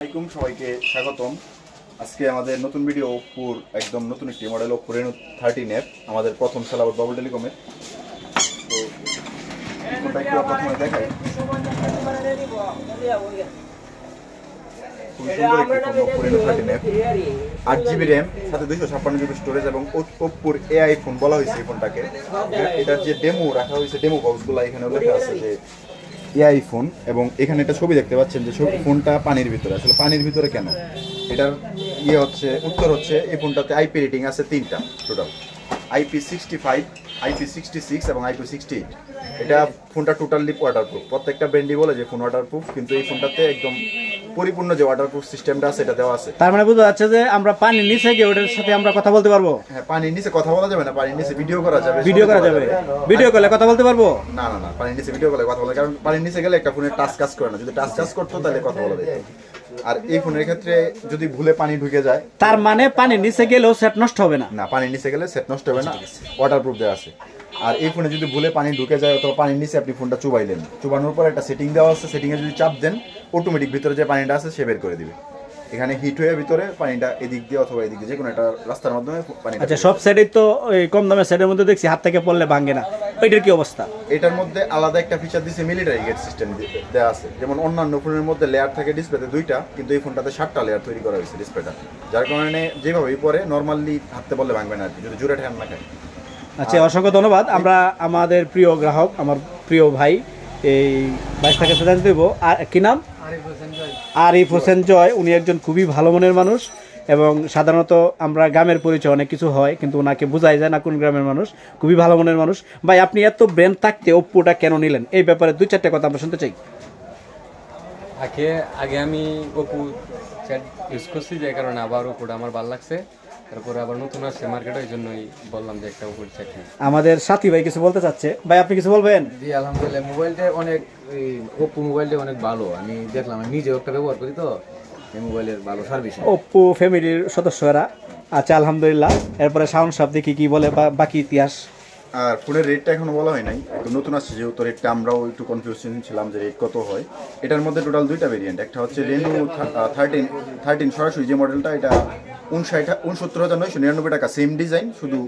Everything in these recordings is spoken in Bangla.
আসসালামু আলাইকুম সবাইকে স্বাগতম। আজকে আমাদের নতুন ভিডিও ওপ্পোর একদম নতুন একটি মডেল ওপ্পো রেনো 13F আমাদের প্রথম সেল আউট বাবল টেলিকমে। তো ফোনটা একটু প্রথমে দেখাই। খুব সুন্দর একটি phone Oppo Reno 13F, 8GB RAM, সাথে 256GB স্টোরেজ এবং ওপ্পোর এআই ফোন বলা হয়েছে এই ফোনটাকে। এটার যে ডেমো রাখা হয়েছে, ডেমো বক্সগুলো এখানেও লেখা আছে যে এআই ফোন, এবং এখানে একটা ছবি দেখতে পাচ্ছেন যে ফোনটা পানির ভিতরে। আসলে পানির ভিতরে কেন, এটার উত্তর হচ্ছে এই ফোনটাতে আইপি রেটিং আছে 3টা টোটাল, IP65, IP66 এবং IP68। এটা ফোনটা টোটালি ওয়াটারপ্রুফ। প্রত্যেকটা ব্র্যান্ডই বলে যে ফোন ওয়াটারপ্রুফ, কিন্তু এই ফোনটাতে একদম পরিপূর্ণ যে ওয়াটারপ্রুফ সিস্টেমটা আছে এটা দেওয়া আছে। তার মানে বোঝা যাচ্ছে যে আমরা পানির নিচে গিয়ে ওটার সাথে আমরা কথা বলতে পারবো। হ্যাঁ, পানির নিচে কথা বলা যাবে না, পানির নিচে ভিডিও করা যাবে। ভিডিও কলে কথা বলতে পারবো না, পানির নিচে ভিডিও কলে কথা বলা, কারণ পানির নিচে গেলে একটা ফোনের টাচ কাজ করে না। যদি টাচ কাজ করতো তাহলে কথা বলা যেত। আর এই ফোনের ক্ষেত্রে যদি ভুলে পানি ঢুকে যায়, তার মানে পানির নিচে গেলেও সেট নষ্ট হবে না। না, পানির নিচে গেলে সেট নষ্ট হবে না, ওয়াটারপ্রুফ দেওয়া আছে। আর এই ফোনে যদি ভুলে পানি ঢুকে যায় অথবা পানির নিচে আপনি ফোনটা চুবাইলেন, চুবানোর পর একটা সেটিং দেওয়া আছে, সেটিংয়ে যদি চাপ দেন অটোমেটিক ভিতরে যে পানিটা আছে সে বের করে দিবে। এখানে হিট হয়ে ভিতরে পানিটা এদিক দিয়ে অথবা এদিক দিয়ে যে কোনো একটা রাস্তার মাধ্যমে পানিটা। আচ্ছা, সব সেটই তো ওই কম দামের সেটের মধ্যে দেখছি হাত থেকে পড়লে ভাঙে না, ওইটার কি অবস্থা? এটার মধ্যে আলাদা একটা ফিচার দিয়েছে, মিলিটারি গেট সিস্টেম দেওয়া আছে। যেমন অন্যান্য ফোনের মধ্যে লেয়ার থাকে ডিসপ্লেতে 2টা, কিন্তু এই ফোনটাতে 7টা লেয়ার তৈরি করা হয়েছে ডিসপ্লেটা, যার কারণে যেভাবেই পরে নর্মালি হাতে বললে ভাঙবে না আর কি, যদি জোরে ঠ্যান না খায়। আচ্ছা, অসংখ্য ধন্যবাদ। আমরা আমাদের প্রিয় গ্রাহক, আমার প্রিয় ভাই এই 22 টাকা জানতে দেবো। আর কি নাম? আরিফ হোসেন জয়। উনি একজন খুবই ভালো মনের মানুষ, এবং সাধারণত আমরা গ্রামের পরিচয় অনেক কিছু হয়, কিন্তু ওনাকে বোঝাই যায় না কোন গ্রামের মানুষ। খুবই ভালো মনের মানুষ। ভাই, আপনি এত ব্র্যান্ড থাকতে ওপ্পোটা কেন নিলেন, এই ব্যাপারে 2-4টা কথা আমরা শুনতে চাই। আগে আমি ওপ্পো সেট ইউজ করছি, যে কারণে আবার ওপ্পোটা আমার ভালো লাগছে। তারপরে আবার নতুন আসছে মার্কেটে, ওই জন্যই বললাম যে একটা ওপ্পোর সেট নিই। আমাদের সাথী ভাই কিছু বলতে চাচ্ছে। ভাই, আপনি কিছু বলবেন? জি, আলহামদুলিল্লাহ। মোবাইলটা অনেক, ওপ্পো মোবাইলটা অনেক ভালো। আমি দেখলাম, আমি নিজেও একটা ব্যবহার করি, তো এই মোবাইলের ভালো সার্ভিস। ওপ্পো ফ্যামিলির সদস্যরা। আচ্ছা, আলহামদুলিল্লাহ। এরপরে সাউন্ড শপ দেখি কি বলে বাকি ইতিহাস। আর ফোনের রেটটা এখনো বলা হয় নাই, একটু নতুন আসছে যেহেতু রেটটা আমরাও একটু কনফিউশন ছিলাম যে রেট কত হয়। এটার মধ্যে টোটাল 2টা ভেরিয়েন্ট। একটা হচ্ছে রেনো 13 সরাসরি যে মডেলটা, এটা 69,999 টাকা, সেম ডিজাইন, শুধু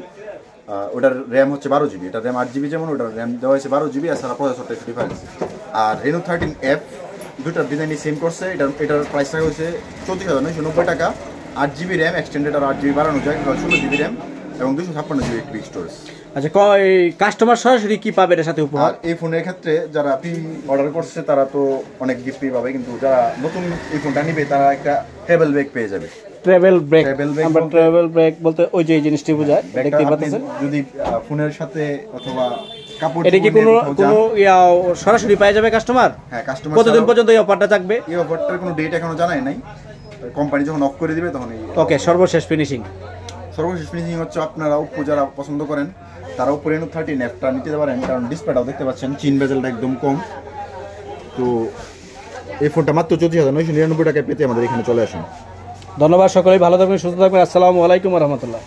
ওটার র্যাম হচ্ছে 12GB। এটা র্যাম 8GB, যেমন ওটার র্যাম দেওয়া হয়েছে 12GB, আর সারা প্রসেসরটা একটু ডিফারেন্স। আর রেনো 13F দুটার ডিজাইনই সেম করছে। এটার প্রাইস টাকা হচ্ছে 34,990 টাকা। 8GB র্যাম এক্সটেন্ডেড, আর 8GB বাড়ানো যায়, 16GB র্যাম এবং 256GB একটি স্টোরেজ। আচ্ছা, কাস্টমার সরাসরি কি পাবে এর সাথে উপহার? এই ফোনের ক্ষেত্রে যারা প্রি অর্ডার করছে তারা তো অনেক গিফট পাবে, কিন্তু যারা নতুন এই ফোনটা নিবে তারা একটা ট্রাভেল ব্যাগ পেয়ে যাবে। ট্রাভেল ব্রেক, আমরা ট্রাভেল ব্রেক বলতে ওই যে জিনিসটি বোঝায়, দেখতে পাচ্ছেন। যদি ফোনের সাথে অথবা কাপড়, এটা কি কোনো সরাসরি পাওয়া যাবে কাস্টমার? হ্যাঁ, কাস্টমার। কতদিন পর্যন্ত এই অফারটা থাকবে? এই অফারটার কোনো ডেট এখনো জানাই নাই, কোম্পানি যখন অফ করে দিবে তখন। ওকে, সর্বশেষ ফিনিশিং হচ্ছে আপনারা ওপ্পো যারা পছন্দ করেন তারা ওপ্পো রেনো 13Fটা নিতে পারেন, কারণ ডিসপ্লেটাও দেখতে পাচ্ছেন, চিন বেজেলটা একদম কম। তো এই ফোনটা মাত্র 34,999 টাকায় পেতে আমাদের এখানে চলে আসুন। ধন্যবাদ। সকলেই ভালো থাকবেন, সুস্থ থাকবেন। আসসালামু আলাইকুম ওয়া রাহমাতুল্লাহ।